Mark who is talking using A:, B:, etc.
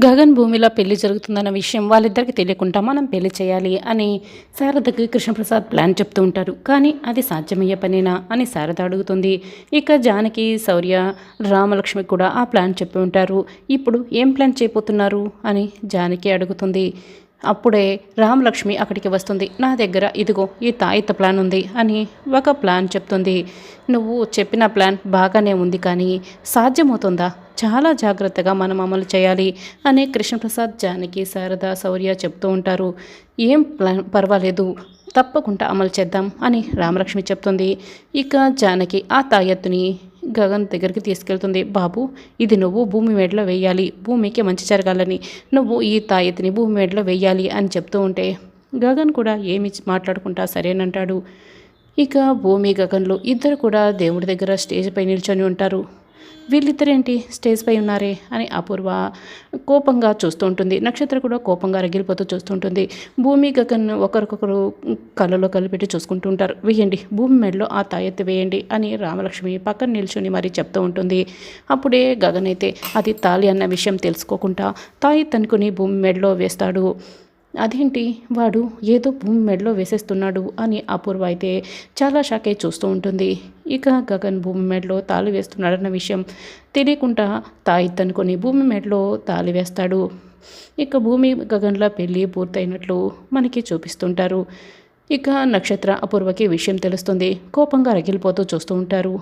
A: గగన్ భూమిలో పెళ్లి జరుగుతుందన్న విషయం వాళ్ళిద్దరికి తెలియకుండా మనం పెళ్లి చేయాలి అని శారదకి కృష్ణప్రసాద్ ప్లాన్ చెప్తూ ఉంటారు. కానీ అది సాధ్యమయ్యే పనేనా అని శారద అడుగుతుంది. ఇక జానకి, శౌర్య, రామలక్ష్మి కూడా ఆ ప్లాన్ చెప్పి ఉంటారు. ఇప్పుడు ఏం ప్లాన్ చేయబోతున్నారు అని జానకి అడుగుతుంది. అప్పుడే రామలక్ష్మి అక్కడికి వస్తుంది. నా దగ్గర ఇదిగో ఈ తాయిత ప్లాన్ ఉంది అని ఒక ప్లాన్ చెప్తుంది. నువ్వు చెప్పిన ప్లాన్ బాగానే ఉంది, కానీ సాధ్యమవుతుందా? చాలా జాగ్రత్తగా మనం అమలు చేయాలి అని కృష్ణప్రసాద్, జానకి, శారద, శౌర్య చెప్తూ ఉంటారు. ఏం ప్లాన్ పర్వాలేదు, తప్పకుండా అమలు చేద్దాం అని రామలక్ష్మి చెప్తుంది. ఇక జానకి ఆ తాయెత్తుని గగన్ దగ్గరికి తీసుకెళ్తుంది. బాబు, ఇది నువ్వు భూమి మేడలో వేయాలి, భూమికి మంచి జరగాలని నువ్వు ఈ తాయెత్తుని భూమి మేడలో వేయాలి అని చెప్తూ ఉంటే గగన్ కూడా ఏమి మాట్లాడుకుంటా సరేనంటాడు. ఇక భూమి, గగన్లు ఇద్దరు కూడా దేవుడి దగ్గర స్టేజ్ పై నిల్చొని ఉంటారు. వీళ్ళిద్దరేంటి స్టేజ్ పై ఉన్నారే అని అపూర్వ కోపంగా చూస్తూ ఉంటుంది. నక్షత్ర కూడా కోపంగా రగిలిపోతూ చూస్తుంటుంది. భూమి, గగన్ ఒకరికొకరు కళ్ళలో కలిపెట్టి చూసుకుంటూ ఉంటారు. వేయండి, భూమి మెడలో ఆ తాయెత్తు వేయండి అని రామలక్ష్మి పక్కన నిల్చుని మరీ చెప్తూ ఉంటుంది. అప్పుడే గగన్ అయితే అది తాళి అన్న విషయం తెలుసుకోకుండా తాయెత్తు అనుకుని భూమి మెడలో వేస్తాడు. అదేంటి, వాడు ఏదో భూమి మెడలో వేసేస్తున్నాడు అని అపూర్వ అయితే చాలా షాక్ అయి చూస్తూ ఉంటుంది. ఇక గగన్ భూమి మెడలో తాళి వేస్తున్నాడన్న విషయం తెలియకుండా తాయెత్తు అనుకొని భూమి మెడలో తాళి వేస్తాడు. ఇక భూమి, గగన్ల పెళ్ళి పూర్తయినట్లు మనకి చూపిస్తుంటారు. ఇక నక్షత్ర, అపూర్వకి విషయం తెలుస్తుంది. కోపంగా రగిలిపోతూ చూస్తూ ఉంటారు.